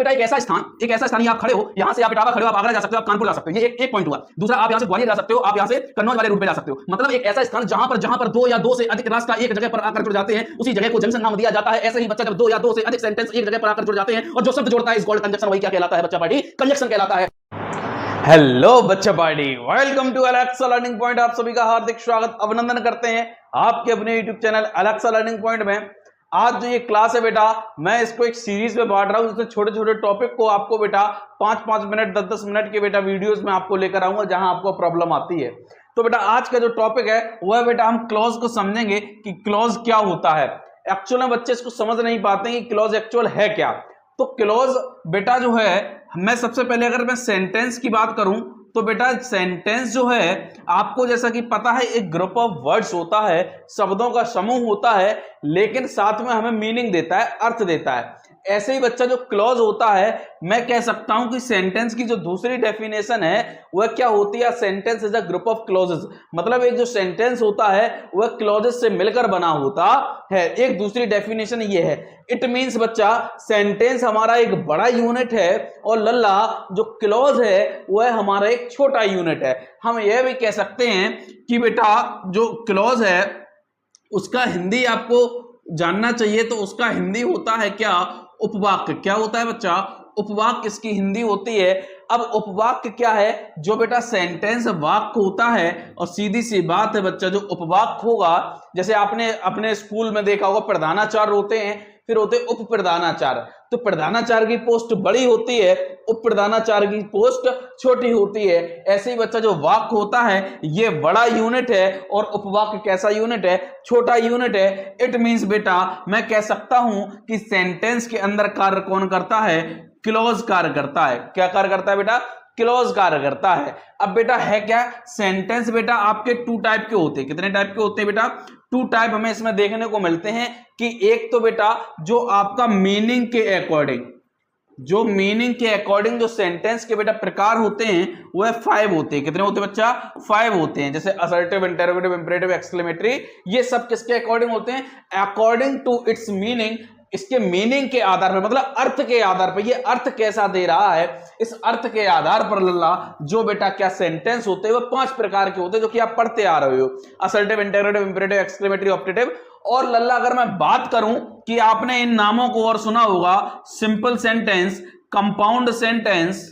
बेटा एक ऐसा स्थान आप खड़े हो, यहां से आप इटावा खड़े हो, आप आगरा जा सकते हो, आप कानपुर जा सकते हो, ये एक पॉइंट हुआ। दूसरा, आप यहां से ग्वालियर जा सकते हो, आप यहां से कन्नौज वाले रूट पे जा सकते हो। मतलब एक ऐसा स्थान जहां पर दो या दो से अधिक रास्ता एक जगह पर आकर जुड़ जाते हैं, उसी जगह को जंक्शन नाम दिया जाता है। ऐसे ही बच्चा जब दो या दो से अधिक सेंटेंस एक जगह पर आकर जुड़ जाते हैं और जो शब्द जोड़ता है इस गोल्ड कंजक्शन, वही क्या कहलाता है बच्चा पार्टी? कंजक्शन कहलाता है। हेलो बच्चा party, welcome to Alexa Learning Point. आप सभी का हार्दिक स्वागत अभिनंदन करते हैं आपके अपने YouTube channel Alexa Learning point में। आज जो ये क्लास है बेटा, मैं इसको एक सीरीज में बांट रहा हूं, जिसमें छोटे छोटे टॉपिक को आपको बेटा 5-5 मिनट 10-10 मिनट के बेटा वीडियोस में आपको लेकर आऊंगा जहां आपको प्रॉब्लम आती है। तो बेटा आज का जो टॉपिक है वह बेटा हम क्लॉज को समझेंगे कि क्लॉज क्या होता है। एक्चुअल में बच्चे इसको समझ नहीं पाते कि क्लॉज एक्चुअल है क्या। तो क्लॉज बेटा जो है, मैं सबसे पहले अगर मैं सेंटेंस की बात करूं तो बेटा सेंटेंस जो है आपको जैसा कि पता है एक ग्रुप ऑफ वर्ड्स होता है, शब्दों का समूह होता है, लेकिन साथ में हमें मीनिंग देता है, अर्थ देता है। ऐसे ही बच्चा जो क्लॉज होता है, मैं कह सकता हूं कि सेंटेंस की जो दूसरी डेफिनेशन है वह क्या होती है? Sentence is a group of clauses. मतलब एक जो सेंटेंस होता है वह क्लॉजेस से मिलकर बना होता है। एक दूसरी डेफिनेशन ये है, इट मींस बच्चा सेंटेंस हमारा एक बड़ा यूनिट है और लल्ला जो क्लॉज है वह हमारा एक छोटा यूनिट है। हम यह भी कह सकते हैं कि बेटा जो क्लॉज है उसका हिंदी आपको जानना चाहिए, तो उसका हिंदी होता है क्या? उपवाक्य। क्या होता है बच्चा? उपवाक्य इसकी हिंदी होती है। अब उपवाक्य क्या है? जो बेटा सेंटेंस वाक्य होता है, और सीधी सी बात है बच्चा, जो उपवाक्य होगा, जैसे आपने अपने स्कूल में देखा होगा प्रधानाचार्य होते हैं, फिर होते उप प्रधानाचार्य। तो प्रधानाचार्य की पोस्ट बड़ी होती है, उप प्रधानाचार्य की पोस्ट छोटी होती है। ऐसे ही बच्चा जो वाक्य होता है ये बड़ा यूनिट है और उपवाक्य कैसा यूनिट है? छोटा यूनिट है। इट मींस बेटा मैं कह सकता हूं कि सेंटेंस के अंदर कार्य कौन करता है? क्लॉज कार्य करता है। क्या कार्य करता है बेटा? क्लॉज कार्य करता है। अब बेटा है क्या? सेंटेंस बेटा आपके टू टाइप के होते हैं। कितने टाइप के होते हैं बेटा? टू टाइप हमें इसमें देखने को मिलते हैं कि एक तो बेटा जो आपका मीनिंग के अकॉर्डिंग, जो मीनिंग के अकॉर्डिंग जो सेंटेंस के बेटा प्रकार होते हैं वह 5 होते हैं। कितने होते हैं बच्चा? 5 होते हैं। जैसे असर्टिव, इंटरोगेटिव, इंपरेटिव, एक्सक्लेमेटरी, ये सब किसके अकॉर्डिंग होते हैं? According to its meaning. इसके मीनिंग के आधार पर, मतलब अर्थ के आधार पर, ये अर्थ कैसा दे रहा है, इस अर्थ के आधार पर लल्ला जो बेटा क्या सेंटेंस होते हैं वो 5 प्रकार के होते हैं, जो कि आप पढ़ते आ रहे हो। Assertive, interrogative, imperative, exclamatory, optative. और लल्ला अगर मैं बात करूं कि आपने इन नामों को और सुना होगा, सिंपल सेंटेंस, कंपाउंड सेंटेंस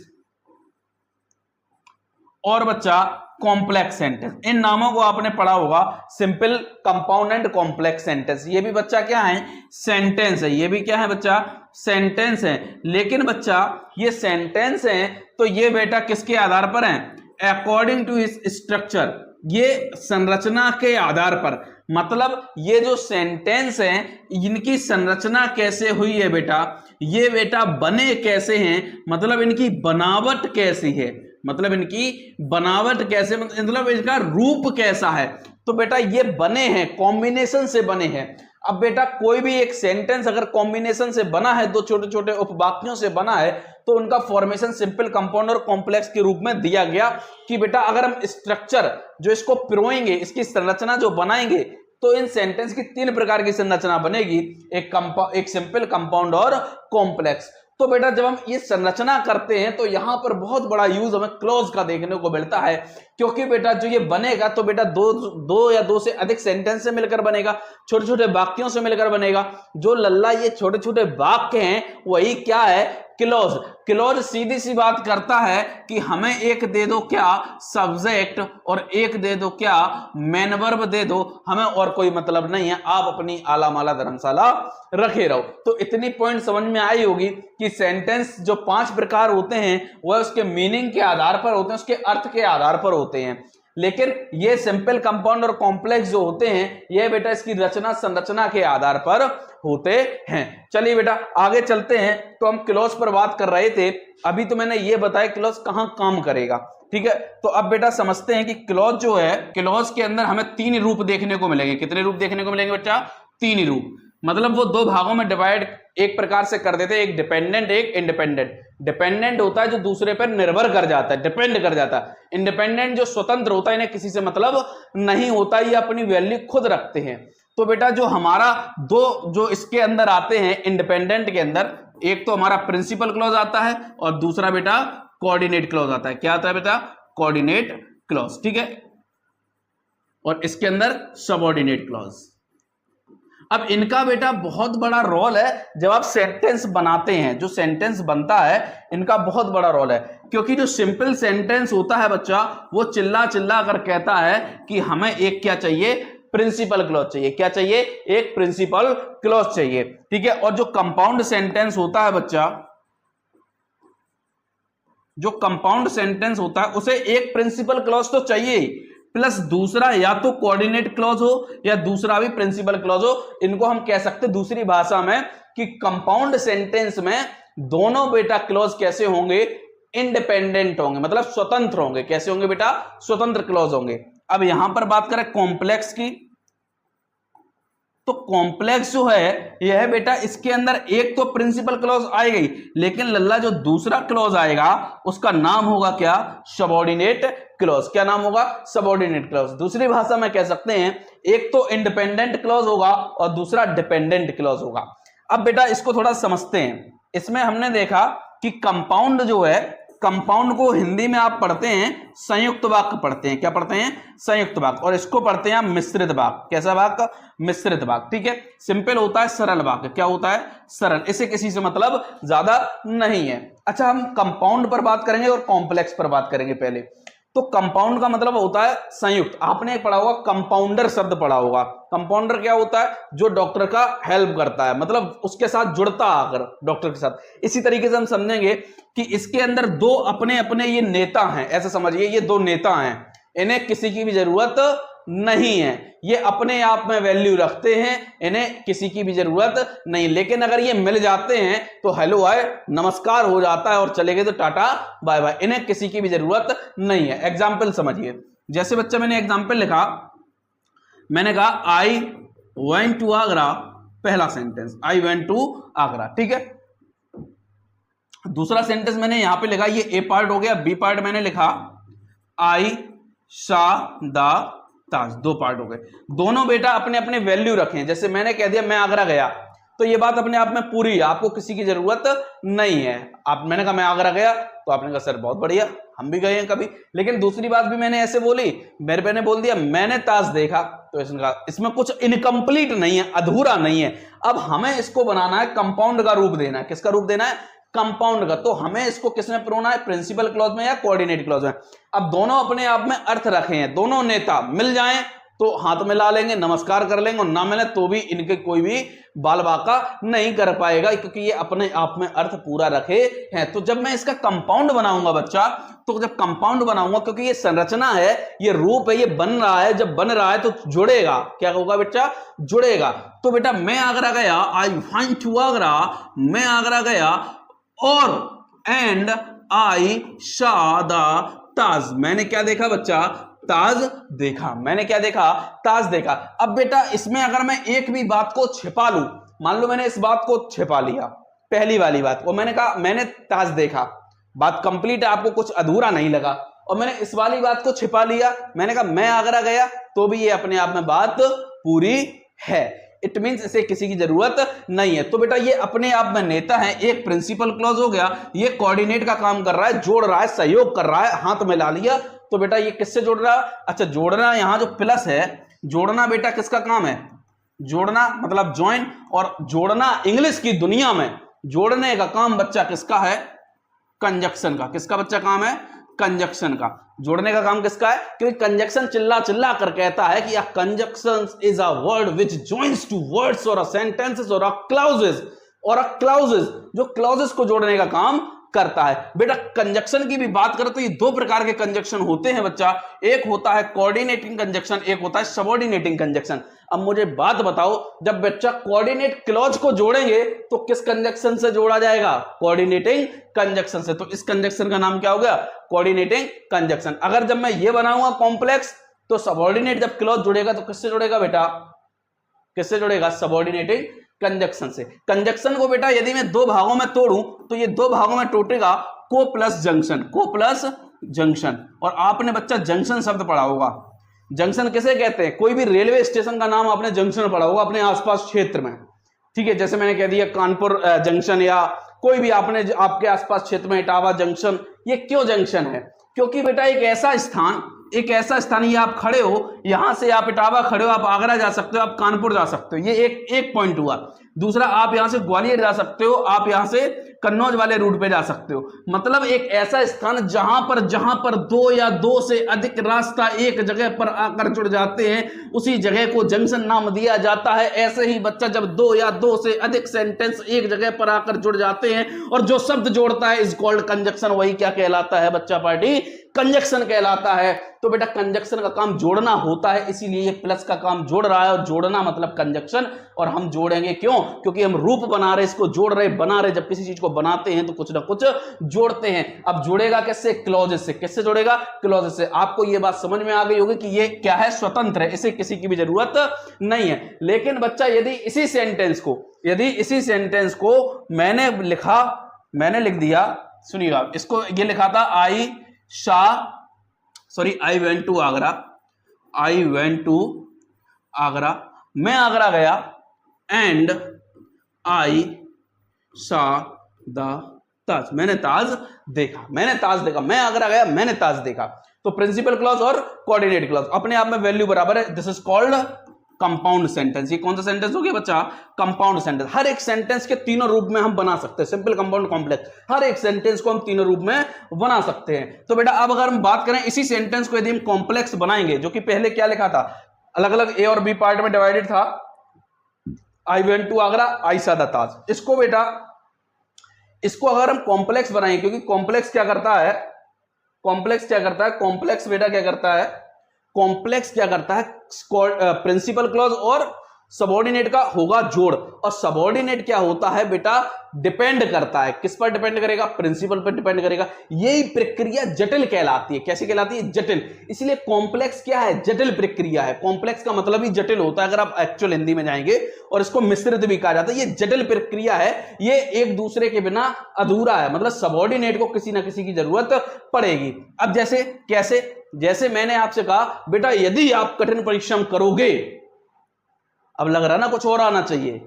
और बच्चा कॉम्प्लेक्स सेंटेंस। इन नामों को आपने पढ़ा होगा, simple, compound and complex sentence. ये भी बच्चा क्या है? सेंटेंस है। ये भी क्या है बच्चा? सेंटेंस है। लेकिन बच्चा ये सेंटेंस है तो ये बेटा किसके आधार पर है? अकॉर्डिंग टू इस स्ट्रक्चर, ये संरचना के आधार पर। मतलब ये जो सेंटेंस है इनकी संरचना कैसे हुई है बेटा, ये बेटा बने कैसे हैं, मतलब इनकी बनावट कैसी है, मतलब इनकी बनावट कैसे, मतलब इसका रूप कैसा है। तो बेटा ये बने हैं, कॉम्बिनेशन से बने हैं। अब बेटा कोई भी एक सेंटेंस अगर कॉम्बिनेशन से बना है, दो छोटे छोटे उपवाक्यों से बना है, तो उनका फॉर्मेशन सिंपल, कंपाउंड और कॉम्प्लेक्स के रूप में दिया गया कि बेटा अगर हम स्ट्रक्चर जो इसको पिरोएंगे, इसकी संरचना जो बनाएंगे, तो इन सेंटेंस की 3 प्रकार की संरचना बनेगी, एक सिंपल, कंपाउंड और कॉम्प्लेक्स। तो बेटा जब हम ये संरचना करते हैं तो यहां पर बहुत बड़ा यूज हमें क्लॉज का देखने को मिलता है, क्योंकि बेटा जो ये बनेगा तो बेटा दो या दो से अधिक सेंटेंस से मिलकर बनेगा, छोटे छोटे वाक्यों से मिलकर बनेगा। जो लल्ला ये छोटे छोटे वाक्य हैं वही क्या है? क्लॉज। क्लॉज सीधी सी बात करता है कि हमें एक दे दो क्या? सब्जेक्ट, और एक दे दो क्या? मेन वर्ब दे दो, हमें और कोई मतलब नहीं है, आप अपनी आला माला धर्मशाला रखे रहो। तो इतनी पॉइंट समझ में आई होगी कि सेंटेंस जो 5 प्रकार होते हैं वह उसके मीनिंग के आधार पर होते हैं, उसके अर्थ के आधार पर होते हैं। लेकिन ये सिंपल, कंपाउंड और कॉम्प्लेक्स जो होते हैं ये बेटा इसकी रचना, संरचना के आधार पर होते हैं। चलिए बेटा आगे चलते हैं। तो हम क्लॉज पर बात कर रहे थे, अभी तो मैंने ये बताया क्लॉज कहां काम करेगा, ठीक है। तो अब बेटा समझते हैं कि क्लॉज जो है, क्लॉज के अंदर हमें 3 रूप देखने को मिलेंगे। कितने रूप देखने को मिलेंगे बच्चा? 3 रूप। मतलब वो 2 भागों में डिवाइड एक प्रकार से कर देते हैं, एक डिपेंडेंट, एक इंडिपेंडेंट। डिपेंडेंट होता है जो दूसरे पर निर्भर कर जाता है, डिपेंड कर जाता है। इंडिपेंडेंट जो स्वतंत्र होता है, इन्हें किसी से मतलब नहीं होता, ये अपनी वैल्यू खुद रखते हैं। तो बेटा जो हमारा 2 जो इसके अंदर आते हैं इंडिपेंडेंट के अंदर, एक तो हमारा प्रिंसिपल क्लॉज आता है और दूसरा बेटा कोऑर्डिनेट क्लॉज आता है। क्या आता है बेटा? कोऑर्डिनेट क्लॉज, ठीक है। और इसके अंदर सबऑर्डिनेट क्लॉज। अब इनका बेटा बहुत बड़ा रोल है जब आप सेंटेंस बनाते हैं, जो सेंटेंस बनता है इनका बहुत बड़ा रोल है, क्योंकि जो सिंपल सेंटेंस होता है बच्चा वो चिल्ला चिल्ला कर कहता है कि हमें एक क्या चाहिए? प्रिंसिपल क्लॉज चाहिए। क्या चाहिए? एक प्रिंसिपल क्लॉज चाहिए, ठीक है। और जो कंपाउंड सेंटेंस होता है बच्चा, जो कंपाउंड सेंटेंस होता है उसे एक प्रिंसिपल क्लॉज तो चाहिए ही, प्लस दूसरा या तो कोऑर्डिनेट क्लॉज हो या दूसरा भी प्रिंसिपल क्लॉज हो। इनको हम कह सकते दूसरी भाषा में कि कंपाउंड सेंटेंस में दोनों बेटा क्लॉज कैसे होंगे? इंडिपेंडेंट होंगे, मतलब स्वतंत्र होंगे। कैसे होंगे बेटा? स्वतंत्र क्लॉज होंगे। अब यहां पर बात करें कॉम्प्लेक्स की, तो कॉम्प्लेक्स जो है यह है बेटा, इसके अंदर एक तो प्रिंसिपल क्लॉज आएगी, लेकिन लल्ला जो दूसरा क्लॉज आएगा उसका नाम होगा क्या? Subordinate clause. क्या नाम होगा? Subordinate clause. दूसरी भाषा में कह सकते हैं एक तो इंडिपेंडेंट क्लॉज होगा और दूसरा डिपेंडेंट क्लॉज होगा। अब बेटा इसको थोड़ा समझते हैं। इसमें हमने देखा कि कंपाउंड जो है, कंपाउंड को हिंदी में आप पढ़ते हैं संयुक्त वाक्य पढ़ते हैं। क्या पढ़ते हैं? संयुक्त वाक्य। और इसको पढ़ते हैं मिश्रित वाक्य। कैसा वाक्य? मिश्रित वाक्य, ठीक है। सिंपल होता है सरल वाक्य। क्या होता है? सरल। इसे किसी से मतलब ज्यादा नहीं है। अच्छा, हम कंपाउंड पर बात करेंगे और कॉम्प्लेक्स पर बात करेंगे पहले। तो कंपाउंड का मतलब होता है संयुक्त। आपने एक पढ़ा होगा कंपाउंडर शब्द पढ़ा होगा। कंपाउंडर क्या होता है? जो डॉक्टर का हेल्प करता है, मतलब उसके साथ जुड़ता आकर डॉक्टर के साथ। इसी तरीके से हम समझेंगे कि इसके अंदर दो अपने अपने ये नेता हैं। ऐसा समझिए, ये दो नेता हैं, इन्हें किसी की भी जरूरत नहीं है, ये अपने आप में वैल्यू रखते हैं, इन्हें किसी की भी जरूरत नहीं। लेकिन अगर ये मिल जाते हैं तो हेलो हाय नमस्कार हो जाता है और चले गए तो टाटा बाय बाय। इन्हें किसी की भी जरूरत नहीं है। एग्जाम्पल समझिए, जैसे बच्चा मैंने एग्जाम्पल लिखा, मैंने कहा आई वेंट टू आगरा। पहला sentence I went to Agra, ठीक है। दूसरा सेंटेंस मैंने यहां पे लिखा, ये ए पार्ट हो गया। बी पार्ट मैंने लिखा आई सा दा ताज। दो पार्ट हो गए। दोनों बेटा अपने अपने वैल्यू रखें। जैसे मैंने कह दिया मैं आगरा गया, तो ये बात अपने आप में पूरी है, आपको किसी की जरूरत नहीं है। मैंने कहा मैं आगरा गया, तो आपने कहा सर बहुत बढ़िया, हम भी गए हैं कभी। लेकिन दूसरी बात भी मैंने ऐसे बोली, मेरे पे ने बोल दिया मैंने ताज देखा, तो इसमें कुछ इनकम्प्लीट नहीं है, अधूरा नहीं है। अब हमें इसको बनाना है, कंपाउंड का रूप देना है। किसका रूप देना है? कंपाउंड का। तो हमें इसको किसमें पिरोना है? प्रिंसिपल क्लॉज में या कोऑर्डिनेट क्लॉज में। अब दोनों अपने आप में अर्थ रखे हैं। दोनों नेता मिल जाएं तो हाथ मिला लेंगे, नमस्कार कर लेंगे, और ना मिले तो भी इनके कोई भी बाल बाका नहीं कर पाएगा, क्योंकि ये अपने आप में अर्थ पूरा रखे हैं। तो जब मैं इसका कंपाउंड बनाऊंगा बच्चा, तो जब कंपाउंड बनाऊंगा, क्योंकि ये संरचना है, ये रूप है, ये बन रहा है, जब बन रहा है तो जुड़ेगा। क्या होगा बच्चा? जुड़ेगा। तो बेटा मैं आगरा गया, आई वेंट टू आगरा, मैं आगरा गया, और एंड आई सॉ द ताज। मैंने क्या देखा बच्चा? ताज देखा। मैंने क्या देखा? ताज देखा। अब बेटा इसमें अगर मैं एक भी बात को छिपा लूं, मान लो मैंने इस बात को छिपा लिया, पहली वाली बात को, मैंने कहा मैंने ताज देखा, बात कंप्लीट है, आपको कुछ अधूरा नहीं लगा। और मैंने इस वाली बात को छिपा लिया, मैंने कहा मैं आगरा गया, तो भी ये अपने आप में बात पूरी है। इट मींस इसे किसी की जरूरत नहीं है। तो बेटा ये अपने आप में नेता है। एक प्रिंसिपल क्लॉज हो गया, ये कोऑर्डिनेट का काम कर रहा है, जोड़ रहा है, सहयोग कर रहा है, हाथ मिला लिया। तो बेटा ये किससे जोड़ रहा है? अच्छा, जोड़ना, यहां जो प्लस है, जोड़ना बेटा किसका काम है? जोड़ना मतलब ज्वाइन। और जोड़ना इंग्लिश की दुनिया में जोड़ने का काम बच्चा किसका है? कंजक्शन का। किसका बच्चा काम है? कंजक्शन का। जोड़ने का काम किसका है? क्योंकि कंजक्शन चिल्ला चिल्ला कर कहता है कि a conjunction is a word which joins two words और अ सेंटेंसेस और अ क्लॉजेस, और अ क्लॉजेस जो क्लॉजेस को जोड़ने का काम करता है। बेटा कंजक्शन की भी बात करें तो ये दो प्रकार के कंजक्शन होते हैं बच्चा। एक होता है कोऑर्डिनेटिंग कंजक्शन, एक होता है सबऑर्डिनेटिंग कंजक्शन। अब मुझे बात बताओ, जब बच्चा कोऑर्डिनेट क्लॉज को जोड़ेंगे तो किस कंजक्शन से जोड़ा जाएगा? कोऑर्डिनेटिंग कंजक्शन से। तो इस कंजक्शन का नाम क्या हो गया? Coordinating conjunction. अगर जब मैं ये बनाऊंगा कॉम्प्लेक्स, तो सबऑर्डिनेट जब क्लॉज जुड़ेगा तो किससे जुड़ेगा बेटा? किससे जुड़ेगा? सबऑर्डिनेटिंग कंजक्शन से। कंजक्शन को बेटा यदि मैं दो भागों में तोड़ूं तो ये दो भागों में टूटेगा को प्लस जंक्शन, को प्लस जंक्शन। और आपने बच्चा जंक्शन शब्द पढ़ा होगा। जंक्शन किसे कहते हैं? कोई भी रेलवे स्टेशन का नाम आपने जंक्शन पढ़ा होगा अपने आसपास क्षेत्र में, ठीक है। जैसे मैंने कह दिया कानपुर जंक्शन या कोई भी आपने आपके आसपास क्षेत्र में इटावा जंक्शन, ये क्यों जंक्शन है? क्योंकि बेटा एक ऐसा स्थान ये आप खड़े हो, यहां से आप इटावा खड़े हो, आप आगरा जा सकते हो, आप कानपुर जा सकते हो, ये एक पॉइंट हुआ। दूसरा, आप यहां से ग्वालियर जा सकते हो, आप यहां से कन्नौज वाले रूट पे जा सकते हो। मतलब एक ऐसा स्थान जहां पर दो या दो से अधिक रास्ता एक जगह पर आकर जुड़ जाते हैं, उसी जगह को जंक्शन नाम दिया जाता है। ऐसे ही बच्चा, जब दो या दो से अधिक सेंटेंस एक जगह पर आकर जुड़ जाते हैं और जो शब्द जोड़ता है इज कॉल्ड कंजक्शन, वही क्या कहलाता है बच्चा पार्टी? कंजक्शन कहलाता है। तो बेटा कंजक्शन का काम जोड़ना होता है, इसीलिए ये प्लस का काम जोड़ रहा है, और जोड़ना मतलब कंजक्शन। और हम जोड़ेंगे क्यों? क्योंकि हम रूप बना रहे, इसको जोड़ रहे, बना रहे। जब किसी चीज को बनाते हैं तो कुछ ना कुछ जोड़ते हैं। अब जोड़ेगा कैसे? क्लॉजेस से। किससे जोड़ेगा? क्लॉजेस से। आपको ये बात समझ में आ गई होगी कि ये क्या है? स्वतंत्र है, इसे किसी की भी जरूरत नहीं है। लेकिन बच्चा यदि इसी सेंटेंस को मैंने लिख दिया, सुनिएगा, इसको ये लिखा था आई वेंट टू आगरा, मैं आगरा गया, एंड आई सा द ताज, मैंने ताज देखा, मैं आगरा गया, मैंने ताज देखा। तो प्रिंसिपल क्लॉज और कोऑर्डिनेट क्लॉज अपने आप में वैल्यू बराबर है। This is called compound sentence. ये कौन सा सेंटेंस हो गया बच्चा? Compound sentence. हर एक सेंटेंस के तीनों रूप में हम बना सकते हैं, सिंपल, कंपाउंड, कॉम्प्लेक्स। हर एक सेंटेंस को हम तीनों रूप में बना सकते हैं। तो बेटा अब अगर हम बात करें इसी सेंटेंस को यदि हम कॉम्प्लेक्स बनाएंगे, जो कि पहले क्या लिखा था, अलग अलग ए और बी पार्ट में डिवाइडेड था, आई वेंट टू आगरा, आई सा द ताज। इसको अगर हम कॉम्प्लेक्स बनाएंगे, क्योंकि कॉम्प्लेक्स क्या करता है? कॉम्प्लेक्स बेटा क्या करता है? प्रिंसिपल क्लॉज और सबऑर्डिनेट का होगा जोड़। और सबऑर्डिनेट क्या होता है बेटा? डिपेंड करता है। किस पर डिपेंड करेगा? प्रिंसिपल पर डिपेंड करेगा। यही प्रक्रिया जटिल कहलाती है। कैसी कहलाती है? जटिल। इसलिए कॉम्प्लेक्स क्या है? जटिल प्रक्रिया है। कॉम्प्लेक्स का मतलब ही जटिल होता है, अगर आप एक्चुअल हिंदी में जाएंगे। और इसको मिश्रित भी कहा जाता है। ये जटिल प्रक्रिया है, ये एक दूसरे के बिना अधूरा है। मतलब सबऑर्डिनेट को किसी ना किसी की जरूरत पड़ेगी। अब जैसे मैंने आपसे कहा बेटा यदि आप कठिन परिश्रम करोगे, अब लग रहा ना कुछ और आना चाहिए।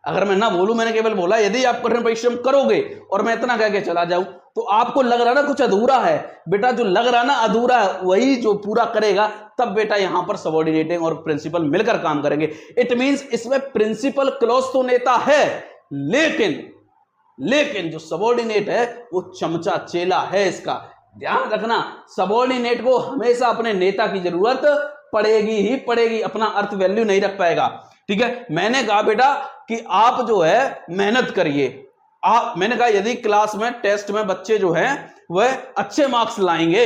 अगर मैं ना बोलूं, मैंने केवल बोला यदि आप कठिन परिश्रम करोगे, और मैं इतना कह के चला जाऊं, तो आपको लग रहा ना कुछ अधूरा है। बेटा जो लग रहा ना अधूरा है, वही जो पूरा करेगा, तब बेटा यहां पर सबऑर्डिनेटिंग और प्रिंसिपल मिलकर काम करेंगे। इट मींस इसमें प्रिंसिपल क्लॉज तो नेता है, लेकिन जो सबऑर्डिनेट है वो चमचा चेला है। इसका ध्यान रखना, सबऑर्डिनेट को हमेशा अपने नेता की जरूरत पड़ेगी ही पड़ेगी, अपना अर्थ वैल्यू नहीं रख पाएगा। ठीक है, मैंने कहा बेटा कि आप जो है मेहनत करिए। मैंने कहा यदि क्लास में टेस्ट में बच्चे जो हैं वह अच्छे मार्क्स लाएंगे,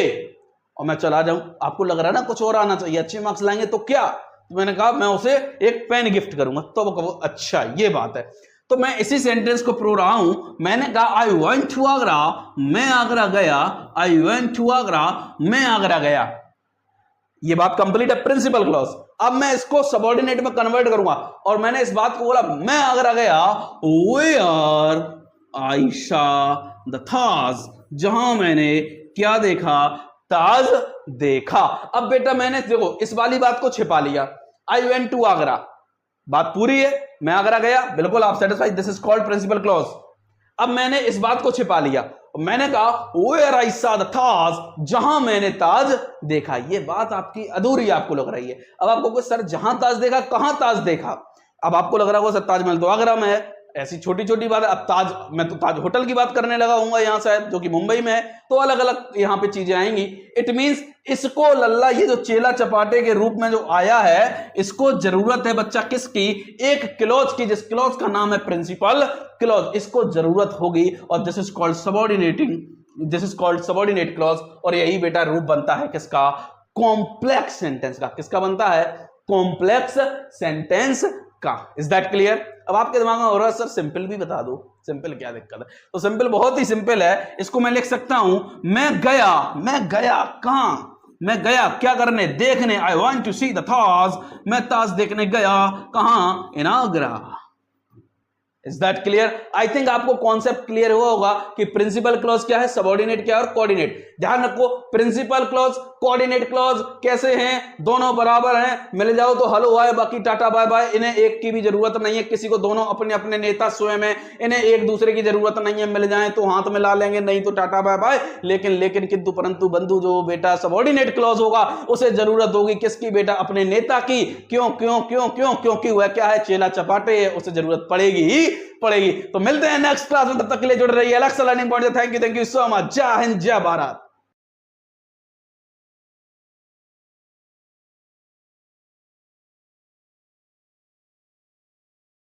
और मैं चला जाऊं, आपको लग रहा है ना कुछ और आना चाहिए, अच्छे मार्क्स लाएंगे तो क्या? तो मैंने कहा मैं उसे एक पेन गिफ्ट करूंगा। तो वो कहो अच्छा ये बात है। तो मैं इसी सेंटेंस को प्रो रहा हूं। मैंने कहा आई वेंट टू आगरा, मैं आगरा गया, आई वेंट टू आगरा, मैं आगरा गया। ये बात कंप्लीट है, प्रिंसिपल क्लॉज। अब मैं इसको सबऑर्डिनेट में कन्वर्ट करूंगा, और मैंने इस बात को बोला मैं आगरा गया, where I saw the Taj, जहां मैंने क्या देखा? ताज देखा। अब बेटा मैंने देखो इस वाली बात को छिपा लिया, आई वेंट टू आगरा, बात पूरी है, मैं आगरा गया, बिल्कुल आप satisfied, this is called principal clause. अब मैंने इस बात को छिपा लिया, मैंने कहा where I saw the Taj, जहां मैंने ताज देखा। ये बात आपकी अधूरी आपको लग रही है। अब आपको कुछ सर जहां ताज देखा, कहां ताज देखा? अब आपको लग रहा होगा सर ताजमहल तो आगरा में है, ऐसी छोटी छोटी बात है। अब ताज, मैं तो ताज होटल की बात करने लगा हूँ यहां शायद, जो कि मुंबई में है, तो अलग अलग यहां पे चीजें आएंगी। इट मींस इसको लल्ला, ये जो चेला चपाटे के रूप में जो आया है, इसको जरूरत है बच्चा किसकी? एक क्लॉज की, जिस क्लॉज का नाम है प्रिंसिपल क्लॉज। इसको जरूरत होगी, और this is called subordinate clause. और यही बेटा रूप बनता है किसका? कॉम्प्लेक्स सेंटेंस का। किसका बनता है? कॉम्प्लेक्स सेंटेंस का। Is that clear? अब आपके दिमाग में हो रहा है सर सिंपल भी बता दो, सिंपल क्या दिक्कत है? तो सिंपल बहुत ही सिंपल है। इसको मैं लिख सकता हूं, मैं गया कहां? मैं गया क्या करने? देखने। I want to see the Taj, मैं ताज देखने गया। कहां? In Agra. Is that clear? I think आपको कॉन्सेप्ट क्लियर हुआ होगा कि प्रिंसिपल क्लॉज क्या है, सबऑर्डिनेट क्या है और कोऑर्डिनेट। ध्यान रखो, प्रिंसिपल क्लॉज कोऑर्डिनेट क्लॉज कैसे हैं, दोनों बराबर हैं, मिल जाओ तो हलो आए, बाकी टाटा बाय बाय। इन्हें एक की भी जरूरत नहीं है किसी को, दोनों अपने अपने नेता स्वयं है, इन्हें एक दूसरे की जरूरत नहीं है, मिल जाए तो हाथ मिला लेंगे, नहीं तो टाटा बाय बाय। लेकिन किंतु परंतु बंधु, जो बेटा सबऑर्डिनेट क्लॉज होगा उसे जरूरत होगी किसकी बेटा, अपने नेता की। क्यों क्यों क्यों क्यों? क्योंकि वह क्या है, चेला चपाटे है, उसे जरूरत पड़ेगी ही पड़ेगी। तो मिलते हैं नेक्स्ट क्लास में, तब तक के लिए जुड़ रही है अलग learning point. Thank you so much. जय हिंद, जय भारत।